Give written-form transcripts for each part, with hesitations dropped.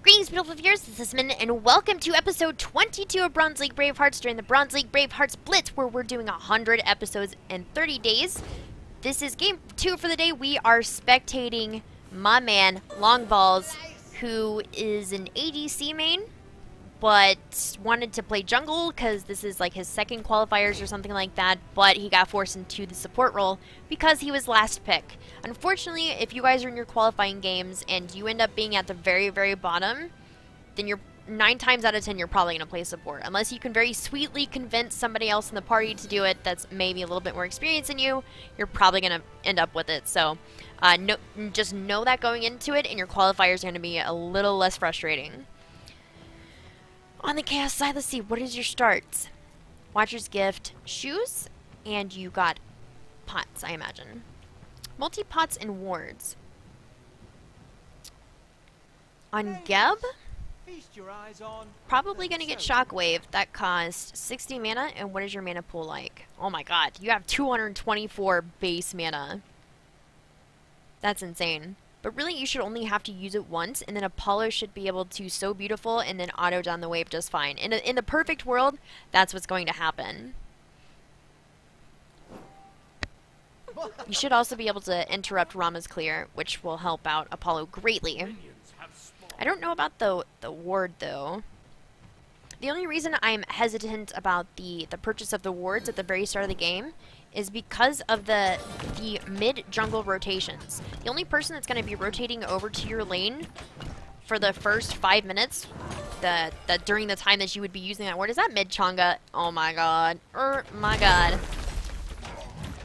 Greetings, beautiful viewers, this is Smitten, and welcome to episode 22 of Bronze League Bravehearts during the Bronze League Bravehearts Blitz, where we're doing 100 episodes in 30 days. This is game 2 for the day. We are spectating my man, Long Balls, who is an ADC main, but wanted to play jungle because this is like his second qualifiers or something like that, but he got forced into the support role because he was last pick. Unfortunately, if you guys are in your qualifying games and you end up being at the very, very bottom, then you're 9 times out of 10 you're probably going to play support. Unless you can very sweetly convince somebody else in the party to do it that's maybe a little bit more experienced than you, you're probably going to end up with it. So just know that going into it, and your qualifiers are going to be a little less frustrating. On the chaos side, let's see, what is your starts? Watcher's Gift, shoes, and you got pots, I imagine. Multi-pots and wards. On Geb, probably going to get Shockwave. That cost 60 mana, and what is your mana pool like? Oh my god, you have 224 base mana. That's insane. But really, you should only have to use it once, and then Apollo should be able to So Beautiful and then auto down the wave just fine. In the perfect world, that's what's going to happen. You should also be able to interrupt Rama's Clear, which will help out Apollo greatly. I don't know about the ward, though. The only reason I'm hesitant about the purchase of the wards at the very start of the game is because of the mid-jungle rotations. The only person that's going to be rotating over to your lane for the first 5 minutes, during the time that you would be using that ward, is that mid-chonga. Oh my god. My god.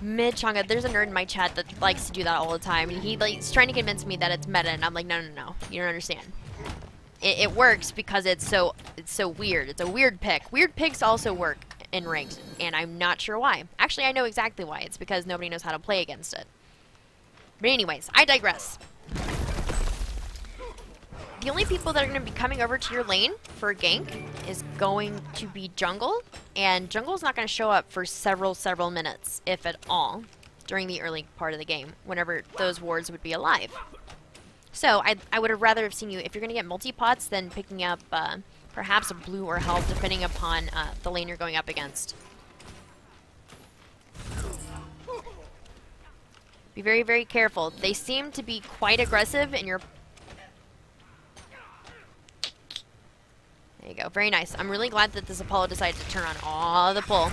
Mid-chonga. There's a nerd in my chat that likes to do that all the time, and he's trying to convince me that it's meta, and I'm like, no, you don't understand. It works because it's so weird. It's a weird pick. Weird picks also work in ranked, and I'm not sure why. Actually, I know exactly why. It's because nobody knows how to play against it. But anyways, I digress. The only people that are going to be coming over to your lane for a gank is going to be jungle, and jungle is not going to show up for several minutes, if at all, during the early part of the game, whenever those wards would be alive. So I would have rather have seen you, if you're going to get multi-pots, then picking up perhaps a blue or help, depending upon the lane you're going up against. Be very, very careful. They seem to be quite aggressive, and you're... There you go. Very nice. I'm really glad that this Apollo decided to turn on all the pull.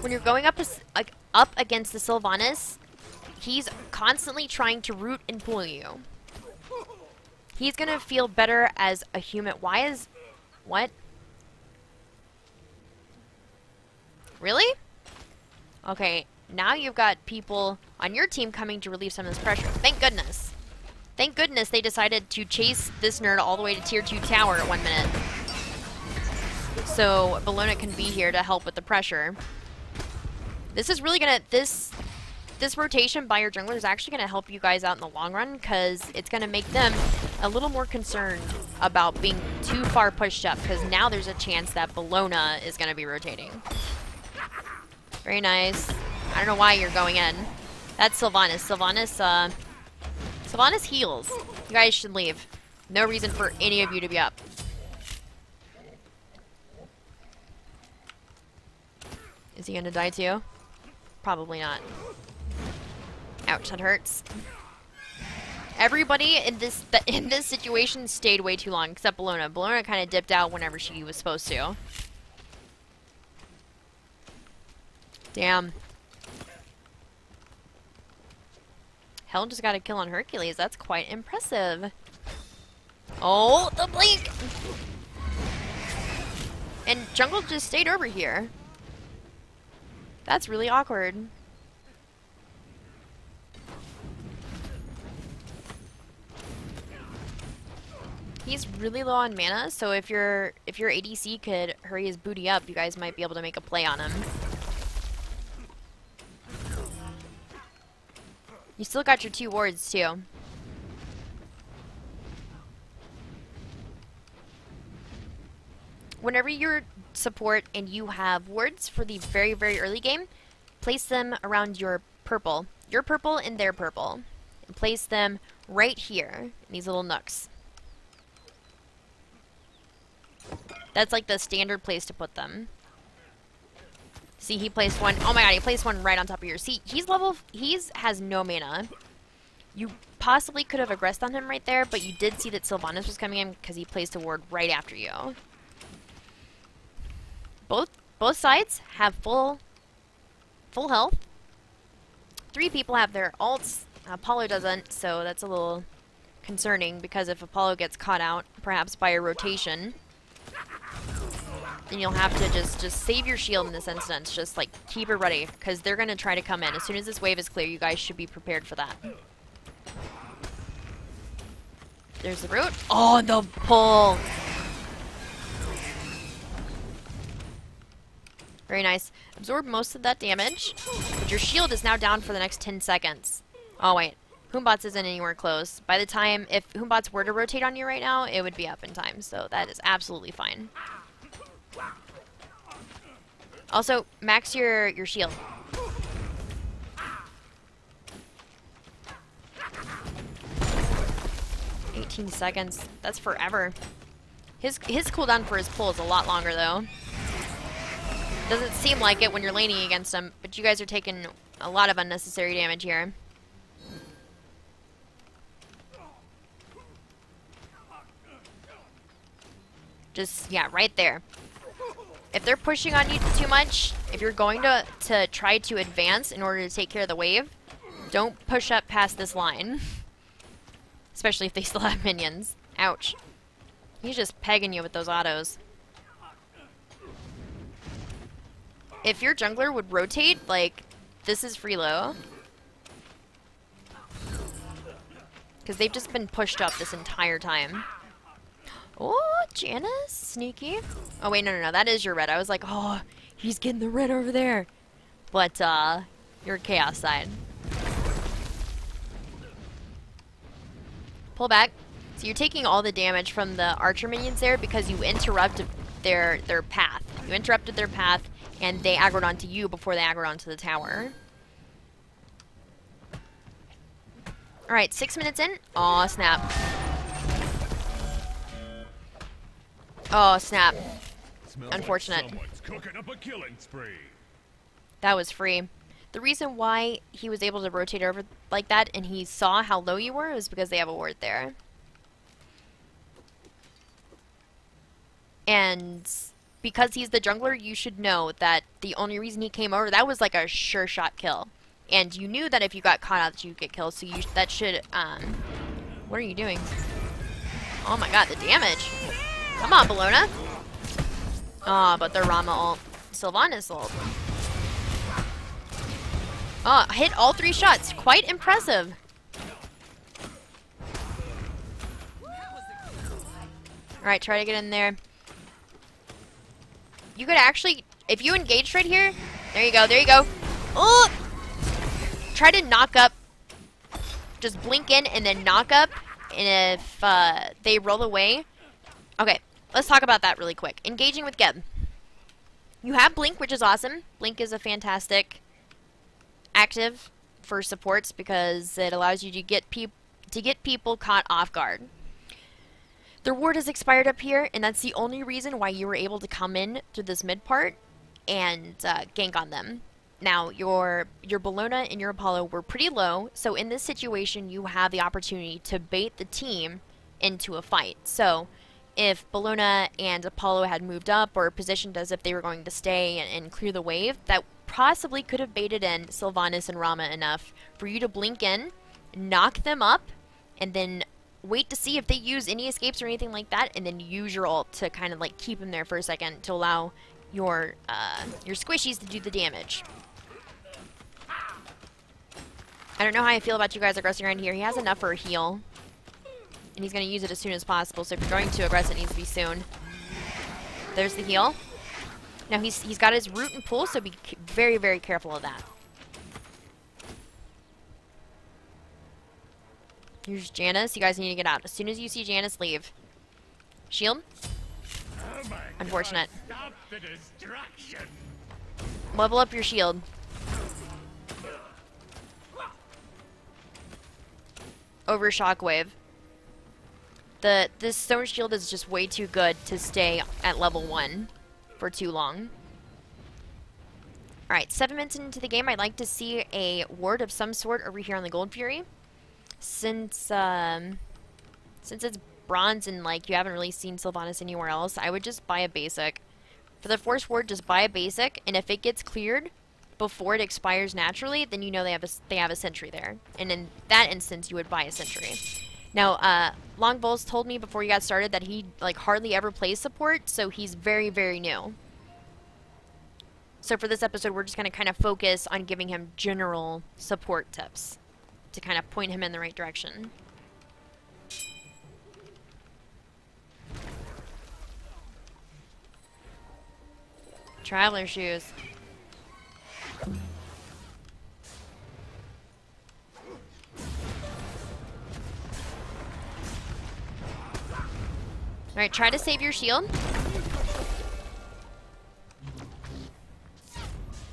When you're going up against the Sylvanas, he's constantly trying to root and pull you. He's gonna feel better as a human. Why is... What? Really? Okay, now you've got people on your team coming to relieve some of this pressure. Thank goodness. Thank goodness they decided to chase this nerd all the way to tier 2 tower at 1 minute. So Bologna can be here to help with the pressure. This is really gonna... This rotation by your jungler is actually going to help you guys out in the long run, because it's going to make them a little more concerned about being too far pushed up, because now there's a chance that Bologna is going to be rotating. Very nice. I don't know why you're going in. That's Sylvanas. Sylvanas heals. You guys should leave. No reason for any of you to be up. Is he going to die too? Probably not. Ouch, that hurts. Everybody in this situation stayed way too long, except Bologna. Bologna kind of dipped out whenever she was supposed to. Damn. Hell just got a kill on Hercules. That's quite impressive. Oh, the blink! And jungle just stayed over here. That's really awkward. He's really low on mana, so if your ADC could hurry his booty up, you guys might be able to make a play on him. You still got your 2 wards too. Whenever you're support and you have wards for the very, very early game, place them around your purple. Your purple and their purple. And place them right here, in these little nooks. That's like the standard place to put them. See, he placed one. Oh my god, he placed one right on top of yours. See, he's has no mana. You possibly could have aggressed on him right there, but you did see that Sylvanas was coming in because he placed a ward right after you. Both sides have full health. 3 people have their ults. Apollo doesn't, so that's a little concerning because if Apollo gets caught out, perhaps by a rotation, then you'll have to just save your shield in this instance. Just like keep it ready because they're gonna try to come in as soon as this wave is clear. You guys should be prepared for that. There's the root. Oh, the pull. Very nice. Absorb most of that damage, but your shield is now down for the next 10 seconds. Oh, wait. Hoombots isn't anywhere close. By the time, if Hoombots were to rotate on you right now, it would be up in time, so that is absolutely fine. Also, max your shield. 18 seconds. That's forever. His cooldown for his pull is a lot longer, though. Doesn't seem like it when you're laning against him, but you guys are taking a lot of unnecessary damage here. Just, yeah, right there. If they're pushing on you too much, if you're going to try to advance in order to take care of the wave, don't push up past this line. Especially if they still have minions. Ouch. He's just pegging you with those autos. If your jungler would rotate, like, this is free low. Because they've just been pushed up this entire time. Oh, Janice, sneaky. Oh, wait, no. That is your red. I was like, oh, he's getting the red over there. But, you're chaos side. Pull back. So you're taking all the damage from the archer minions there because you interrupted their path. You interrupted their path, and they aggroed onto you before they aggroed onto the tower. Alright, 6 minutes in. Aw, snap. Oh, snap. Unfortunate. Up a killing spree. That was free. The reason why he was able to rotate over like that and he saw how low you were was because they have a ward there. And because he's the jungler, you should know that the only reason he came over, that was like a sure shot kill. And you knew that if you got caught out that you'd get killed, so that should, what are you doing? Oh my god, the damage. Come on, Bellona. Oh, but their Rama ult. Sylvanas ult. Oh, hit all 3 shots. Quite impressive. Alright, try to get in there. You could actually, if you engaged right here, there you go. Oh! Try to knock up. Just blink in and then knock up. And if they roll away. Okay, let's talk about that really quick. Engaging with Geb. You have Blink, which is awesome. Blink is a fantastic active for supports because it allows you to get people caught off guard. Their ward has expired up here, and that's the only reason why you were able to come in to this mid part and gank on them. Now, your Bellona and your Apollo were pretty low, so in this situation, you have the opportunity to bait the team into a fight. So, if Bellona and Apollo had moved up or positioned as if they were going to stay and clear the wave, that possibly could have baited in Sylvanas and Rama enough for you to blink in, knock them up, and then wait to see if they use any escapes or anything like that, and then use your ult to kind of like keep them there for a second to allow your squishies to do the damage. I don't know how I feel about you guys aggressing around here. He has enough for a heal, and he's going to use it as soon as possible, so if you're going to aggress, it needs to be soon. There's the heal. Now he's got his root and pull, so be very, very careful of that. Here's Janice. You guys need to get out. As soon as you see Janice, leave. Shield. Unfortunate. Stop the destruction. Level up your shield. over Shockwave. This Stone Shield is just way too good to stay at level 1 for too long. Alright, 7 minutes into the game, I'd like to see a ward of some sort over here on the Gold Fury. Since it's bronze and like you haven't really seen Sylvanas anywhere else, I would just buy a basic. For the Force Ward, just buy a basic, and if it gets cleared before it expires naturally, then you know they have a sentry there. And in that instance, you would buy a sentry. Now, Long Bowls told me before you got started that he like hardly ever plays support, so he's very, very new. So for this episode, we're just going to kind of focus on giving him general support tips to kind of point him in the right direction. Traveler shoes. Alright, try to save your shield.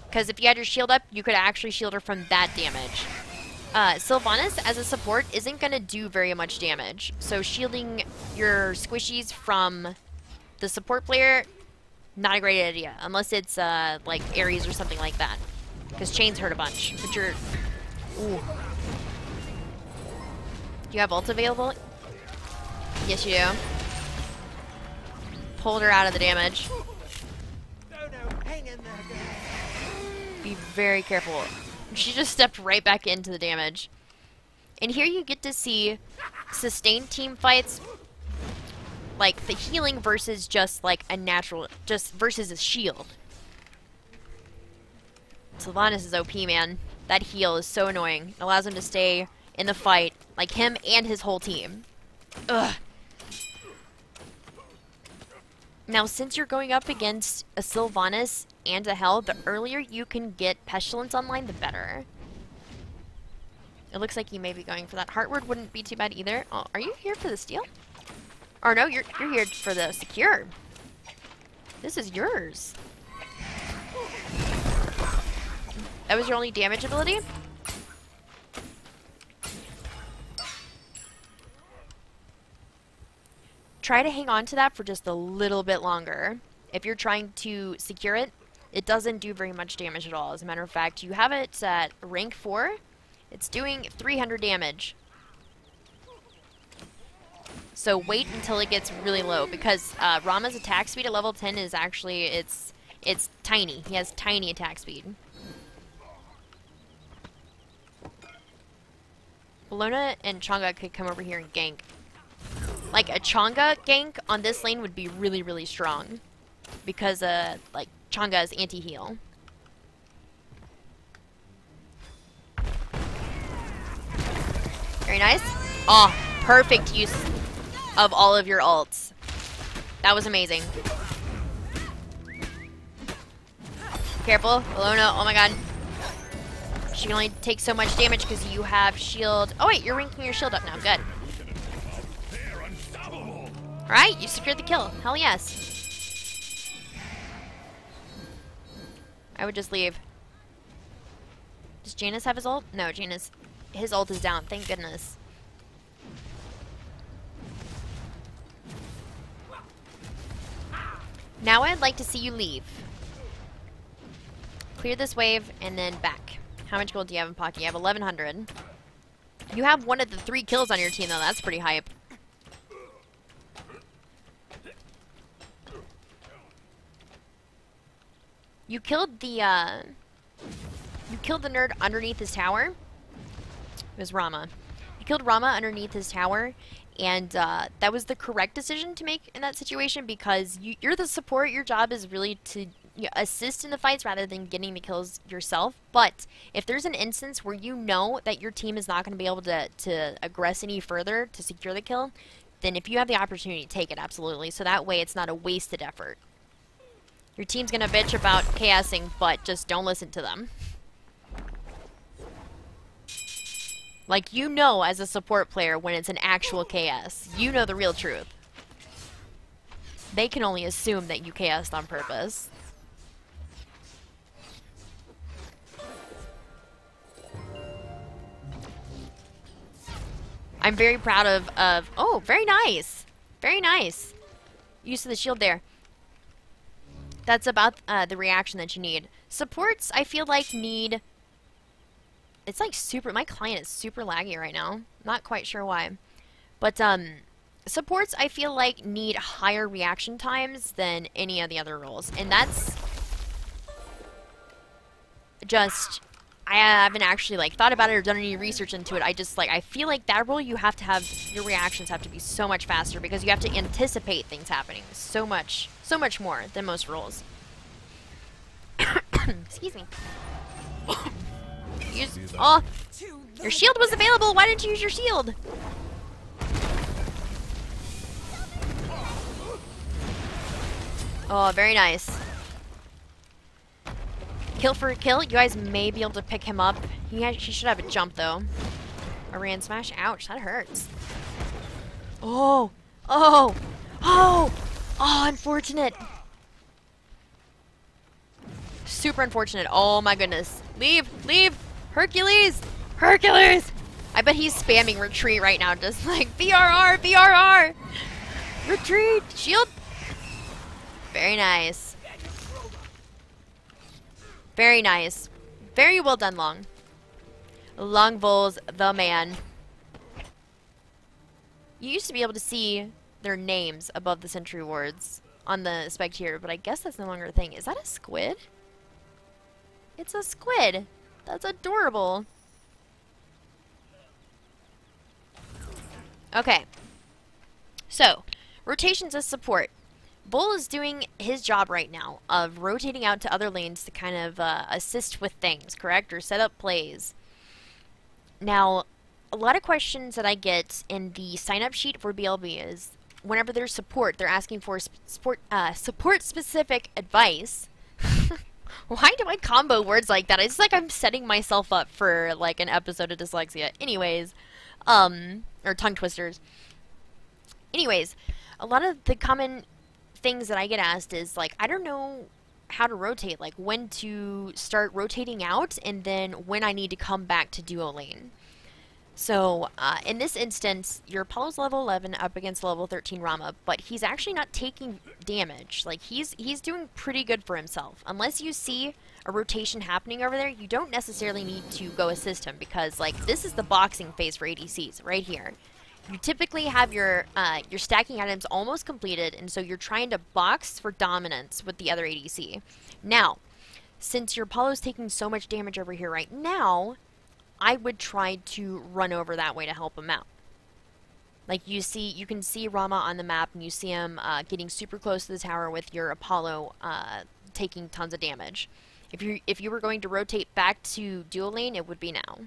Because if you had your shield up, you could actually shield her from that damage. Sylvanas, as a support, isn't going to do very much damage. So shielding your squishies from the support player, not a great idea. Unless it's, like, Ares or something like that. Because chains hurt a bunch. But you're... Ooh. Do you have ult available? Yes, you do. Pulled her out of the damage. Be very careful. She just stepped right back into the damage. And here you get to see sustained team fights, like the healing versus just like a natural, just versus a shield. Sylvanas is OP, man. That heal is so annoying. It allows him to stay in the fight, like him and his whole team. Ugh. Now, since you're going up against a Sylvanas and a Hell, the earlier you can get Pestilence online, the better. It looks like you may be going for that. Heartward wouldn't be too bad either. Oh, are you here for the steal? Or no, you're here for the secure. This is yours. That was your only damage ability? Try to hang on to that for just a little bit longer. If you're trying to secure it, it doesn't do very much damage at all. As a matter of fact, you have it at rank 4. It's doing 300 damage. So wait until it gets really low, because Rama's attack speed at level 10 is actually, it's tiny. He has tiny attack speed. Bologna and Chang'e could come over here and gank. Like, a Chang'e gank on this lane would be really, really strong. Because, like, Chang'e is anti-heal. Very nice. Oh, perfect use of all of your ults. That was amazing. Careful. Bologna, oh my god. She can only take so much damage because you have shield. Oh wait, you're ranking your shield up now. Good. Alright, you secured the kill. Hell yes. I would just leave. Does Janus have his ult? No, Janus, his ult is down. Thank goodness. Now I'd like to see you leave. Clear this wave and then back. How much gold do you have in pocket? You have 1,100. You have one of the 3 kills on your team, though. That's pretty hype. You killed the nerd underneath his tower. It was Rama. You killed Rama underneath his tower, and that was the correct decision to make in that situation, because you're the support. Your job is really to assist in the fights rather than getting the kills yourself. But if there's an instance where you know that your team is not going to be able to aggress any further to secure the kill, then if you have the opportunity, take it, absolutely. So that way it's not a wasted effort. Your team's going to bitch about KSing, but just don't listen to them. Like, you know as a support player when it's an actual KS. You know the real truth. They can only assume that you KS'd on purpose. I'm very proud of oh, very nice. Very nice. Use of the shield there. That's about the reaction that you need. Supports, I feel like, need... It's like super... My client is super laggy right now. Not quite sure why. But, supports, I feel like, need higher reaction times than any of the other roles. And that's... just... I haven't actually, like, thought about it or done any research into it. I just, like, I feel like that role you have to have... Your reactions have to be so much faster because you have to anticipate things happening so much more than most roles. Excuse me. Oh, your shield was available. Why didn't you use your shield? Oh, very nice. Kill for a kill. You guys may be able to pick him up. He should have a jump though. A ran smash. Ouch, that hurts. Oh, oh, oh, oh! Unfortunate. Super unfortunate. Oh my goodness. Leave! Leave! Hercules! Hercules! I bet he's spamming retreat right now, just like BRR! BRR! Retreat! Shield! Very nice. Very nice. Very well done, Long. Longvol's the man. You used to be able to see their names above the sentry wards on the spectator, but I guess that's no longer a thing. Is that a squid? It's a squid. That's adorable. Okay. So, rotations as support. Bull is doing his job right now of rotating out to other lanes to kind of assist with things, correct? Or set up plays. Now, a lot of questions that I get in the sign-up sheet for BLB is whenever there's support, they're asking for support-specific advice. Why do I combo words like that? It's like I'm setting myself up for like an episode of dyslexia. Anyways, or tongue twisters. Anyways, a lot of the common things that I get asked is like, I don't know how to rotate, like when to start rotating out and then when I need to come back to duo lane. So, in this instance, your Apollo's level 11 up against level 13 Rama, but he's actually not taking damage. Like, he's doing pretty good for himself. Unless you see a rotation happening over there, you don't necessarily need to go assist him, because, like, this is the boxing phase for ADCs, right here. You typically have your stacking items almost completed, and so you're trying to box for dominance with the other ADC. Now, since your Apollo's taking so much damage over here right now, I would try to run over that way to help him out. Like you can see Rama on the map, and you see him getting super close to the tower with your Apollo taking tons of damage. If you were going to rotate back to dual lane, it would be now.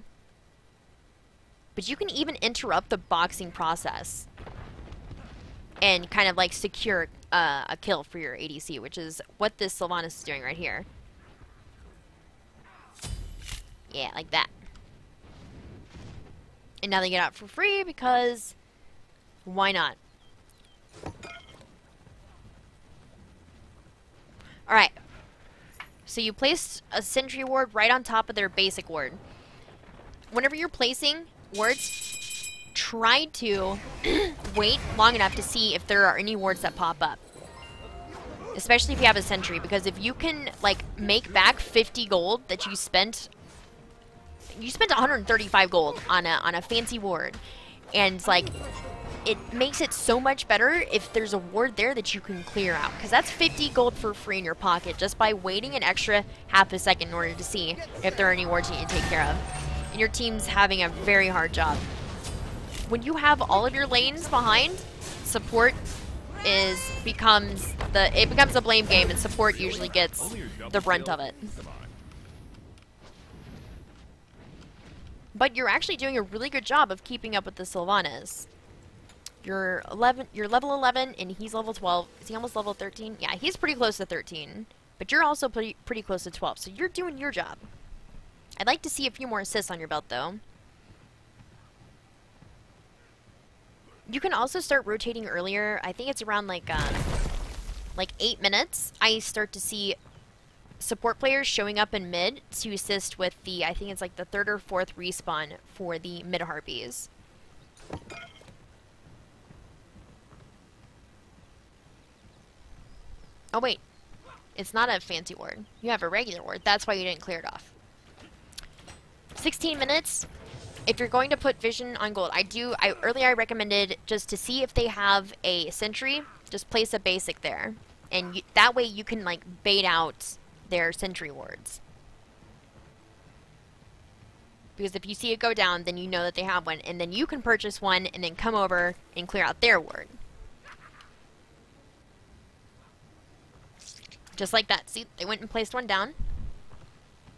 But you can even interrupt the boxing process and kind of like secure a kill for your ADC, which is what this Sylvanas is doing right here. Yeah, like that. And now they get out for free because why not? Alright. So you place a sentry ward right on top of their basic ward. Whenever you're placing wards, try to wait long enough to see if there are any wards that pop up. Especially if you have a sentry, because if you can like make back 50 gold that you spent 135 gold on a fancy ward, and like it makes it so much better if there's a ward there that you can clear out, because that's 50 gold for free in your pocket just by waiting an extra half a second in order to see if there are any wards you need to take care of. And your team's having a very hard job. When you have all of your lanes behind, support becomes a blame game, and support usually gets the brunt of it. But you're actually doing a really good job of keeping up with the Sylvanas. You're level 11, and he's level 12. Is he almost level 13? Yeah, he's pretty close to 13. But you're also pretty close to 12, so you're doing your job. I'd like to see a few more assists on your belt, though. You can also start rotating earlier. I think it's around like 8 minutes. I start to see support players showing up in mid to assist with the, I think it's like the 3rd or 4th respawn for the mid harpies. Oh, wait. It's not a fancy ward. You have a regular ward. That's why you didn't clear it off. 16 minutes. If you're going to put vision on gold, earlier I recommended just to see if they have a sentry, just place a basic there. And that way you can, like, bait out their sentry wards. Because if you see it go down, then you know that they have one, and then you can purchase one and then come over and clear out their ward. Just like that. See, they went and placed one down.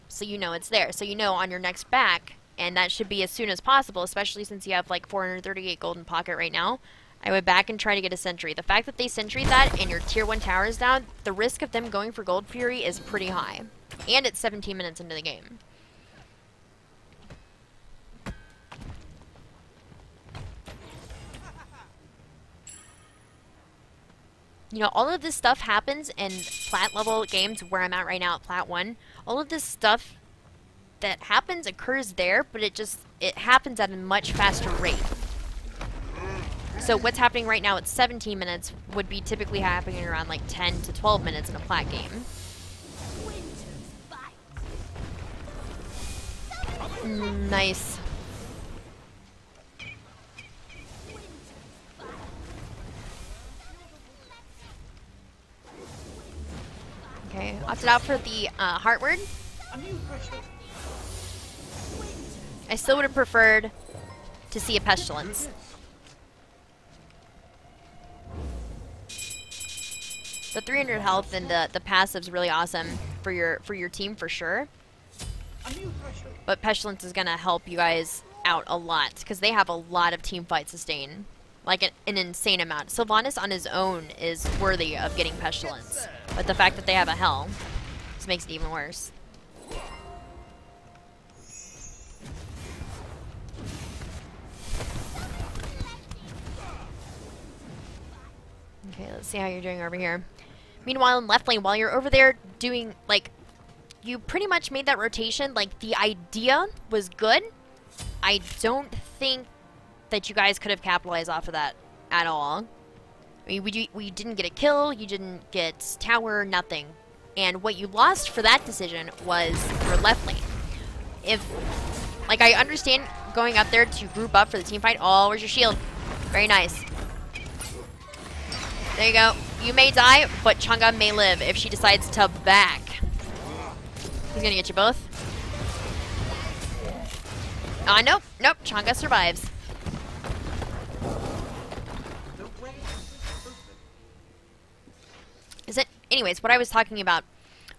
So you know it's there. So you know on your next back, and that should be as soon as possible, especially since you have like 438 gold in pocket right now. I would back and try to get a sentry. The fact that they sentry that and your tier 1 tower is down, the risk of them going for Gold Fury is pretty high. And it's 17 minutes into the game. You know, all of this stuff happens in plat level games where I'm at right now at plat 1. All of this stuff that happens occurs there, but it happens at a much faster rate. So what's happening right now at 17 minutes would be typically happening around like 10 to 12 minutes in a plat game. Nice. Okay, opted out for the heart word. I still would have preferred to see a pestilence. The 300 health and the passive's really awesome for your team for sure. But pestilence is gonna help you guys out a lot because they have a lot of team fight sustain, like an insane amount. Sylvanas on his own is worthy of getting pestilence, but the fact that they have a hell just makes it even worse. Okay, let's see how you're doing over here. Meanwhile, in left lane, while you're over there doing, like, you pretty much made that rotation. Like, the idea was good. I don't think that you guys could have capitalized off of that at all. I mean, we didn't get a kill, you didn't get tower, nothing. And what you lost for that decision was your left lane. If, like, I understand going up there to group up for the team fight. Oh, where's your shield? Very nice. There you go. You may die, but Chang'e may live if she decides to back. He's gonna get you both. Nope, nope. Chang'e survives. Is it? Anyways, what I was talking about.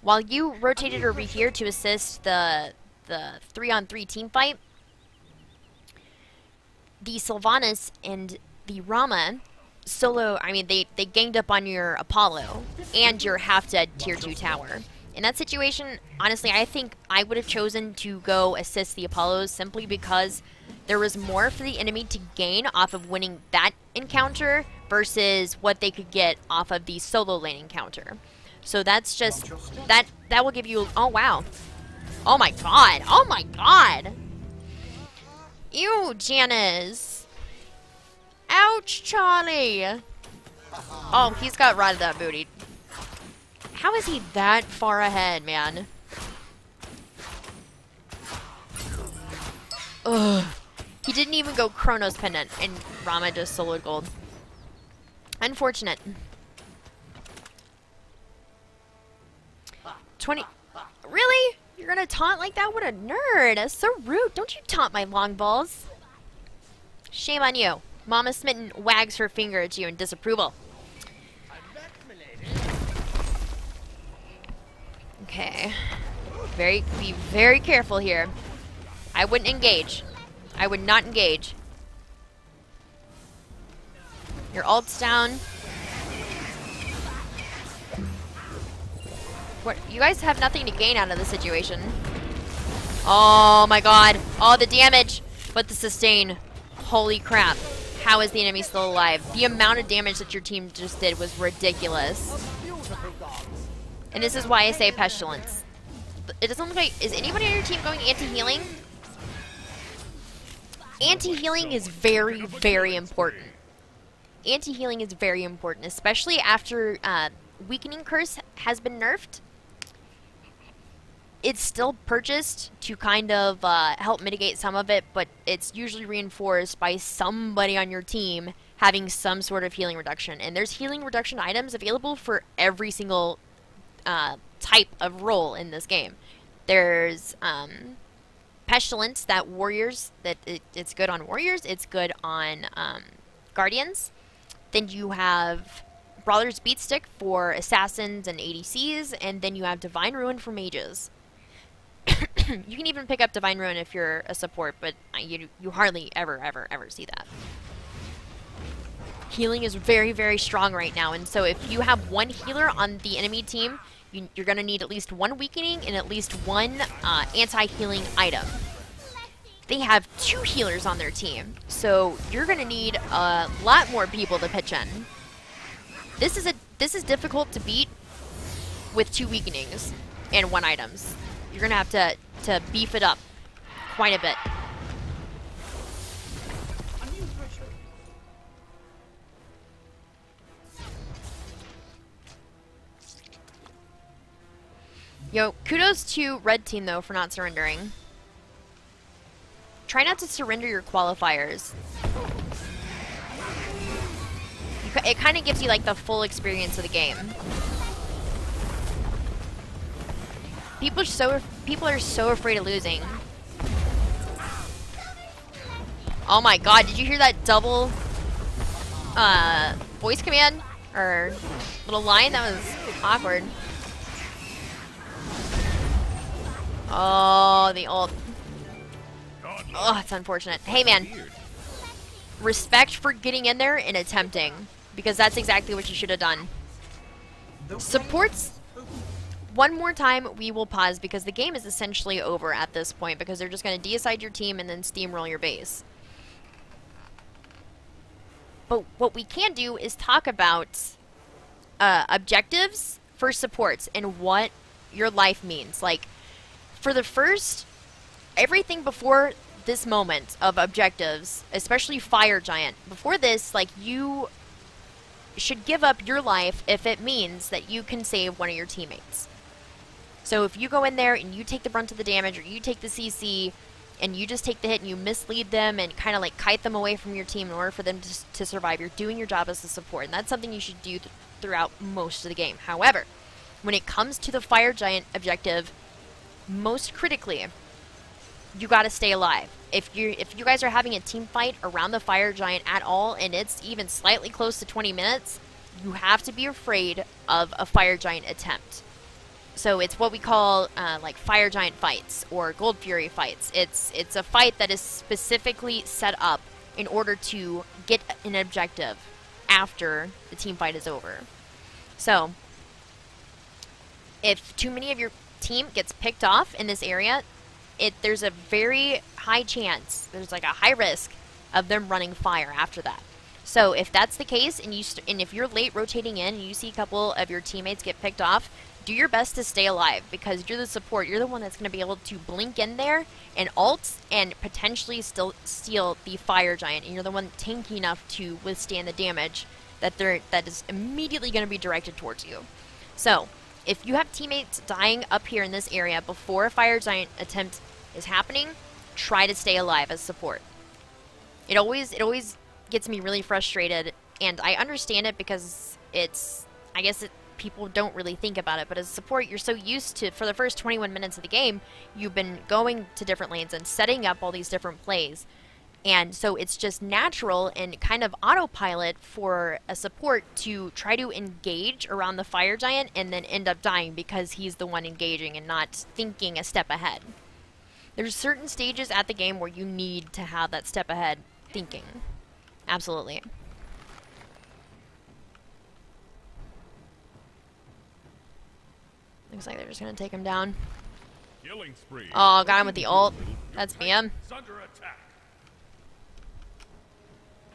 While you rotated over here to assist the 3-on-3 team fight, the Sylvanas and the Rama solo, I mean, they ganged up on your Apollo and your half-dead tier 2 tower. In that situation, honestly, I think I would have chosen to go assist the Apollos simply because there was more for the enemy to gain off of winning that encounter versus what they could get off of the solo lane encounter. So that's just, that will give you, oh wow. Oh my god, oh my god. Ew, Janice. Ouch, Charlie. Oh, he's got rotted up booty. How is he that far ahead, man? Ugh. He didn't even go Chronos Pendant, and Rama just soloed gold. Unfortunate. 20. Really? You're gonna taunt like that? What a nerd. That's so rude. Don't you taunt my long balls. Shame on you. Mama Smitten wags her finger at you in disapproval. Okay. Be very careful here. I wouldn't engage. I would not engage. Your ult's down. What? You guys have nothing to gain out of the situation. Oh my god. Oh, the damage. But the sustain. Holy crap. How is the enemy still alive? The amount of damage that your team just did was ridiculous. And this is why I say pestilence. It doesn't look like... Is anybody on your team going anti-healing? Anti-healing is very, very important. Anti-healing is very important, especially after Weakening Curse has been nerfed. It's still purchased to kind of help mitigate some of it, but it's usually reinforced by somebody on your team having some sort of healing reduction. And there's healing reduction items available for every single type of role in this game. There's Pestilence, that warriors, it's good on warriors, it's good on guardians. Then you have Brawler's Beatstick for assassins and ADCs, and then you have Divine Ruin for mages. You can even pick up Divine Ruin if you're a support, but you hardly ever see that. Healing is very, very strong right now, and so if you have one healer on the enemy team, you're going to need at least one weakening and at least one anti-healing item. They have 2 healers on their team, so you're going to need a lot more people to pitch in. This is difficult to beat with 2 weakenings and 1 items. You're going to have to beef it up quite a bit. Yo, kudos to Red Team, though, for not surrendering. Try not to surrender your qualifiers. It kind of gives you, like, the full experience of the game. People are so afraid of losing. Oh my god, did you hear that double voice command? Or little line? That was awkward. Oh, the ult. Oh, it's unfortunate. Hey, man. Respect for getting in there and attempting. Because that's exactly what you should have done. Supports. One more time, we will pause because the game is essentially over at this point. Because they're just going to deicide your team and then steamroll your base. But what we can do is talk about objectives for supports and what your life means. Like, for the first, everything before this moment of objectives, especially Fire Giant, before this, like, you should give up your life if it means that you can save one of your teammates. So if you go in there and you take the brunt of the damage, or you take the CC, and you just take the hit and you mislead them and kind of like kite them away from your team in order for them to survive, you're doing your job as a support, and that's something you should do throughout most of the game. However, when it comes to the Fire Giant objective, most critically, you gotta stay alive. If you guys are having a team fight around the Fire Giant at all, and it's even slightly close to 20 minutes, you have to be afraid of a Fire Giant attempt. So it's what we call like Fire Giant fights or Gold Fury fights. It's a fight that is specifically set up in order to get an objective after the team fight is over. So if too many of your team gets picked off in this area, there's a very high chance, there's like a high risk of them running fire after that. So if that's the case, and if you're late rotating in and you see a couple of your teammates get picked off, do your best to stay alive, because you're the support. You're the one that's going to be able to blink in there and ult and potentially still steal the Fire Giant, and you're the one tanky enough to withstand the damage that is immediately going to be directed towards you. So if you have teammates dying up here in this area before a Fire Giant attempt is happening, try to stay alive as support. It always gets me really frustrated, and I understand it because people don't really think about it, but as a support, you're so used to, for the first 21 minutes of the game, you've been going to different lanes and setting up all these different plays. And so it's just natural and kind of autopilot for a support to try to engage around the Fire Giant and then end up dying because he's the one engaging and not thinking a step ahead. There's certain stages at the game where you need to have that step ahead thinking. Absolutely. Looks like they're just going to take him down. Killing spree. Oh, got him with the ult. That's BM. Under attack.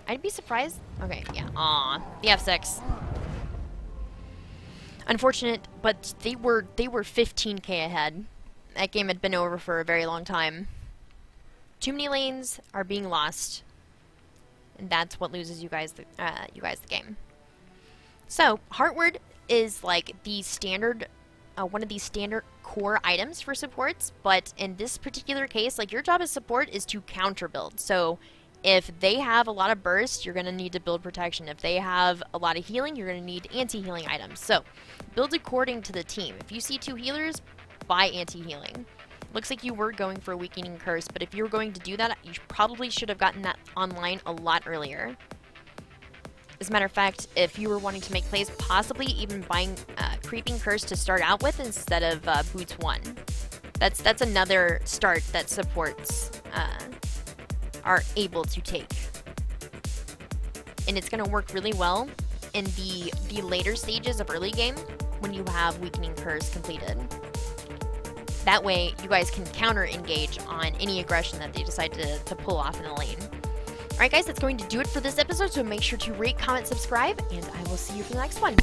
I'd be surprised. Okay, yeah. Aw, the F6. Unfortunate, but they were 15k ahead. That game had been over for a very long time. Too many lanes are being lost, and that's what loses you guys the game. So Heartward is like the standard, one of these standard core items for supports, but in this particular case, like your job as support is to counter build. So if they have a lot of burst, you're going to need to build protection. If they have a lot of healing, you're going to need anti-healing items. So build according to the team. If you see 2 healers, buy anti-healing. Looks like you were going for a weakening curse, but if you were going to do that, you probably should have gotten that online a lot earlier. As a matter of fact, if you were wanting to make plays, possibly even buying creeping curse to start out with instead of boots 1. That's another start that supports are able to take, and it's going to work really well in the later stages of early game when you have weakening curse completed. That way you guys can counter engage on any aggression that they decide to pull off in the lane. Alright guys, that's going to do it for this episode, so make sure to rate, comment, subscribe, and I will see you for the next one.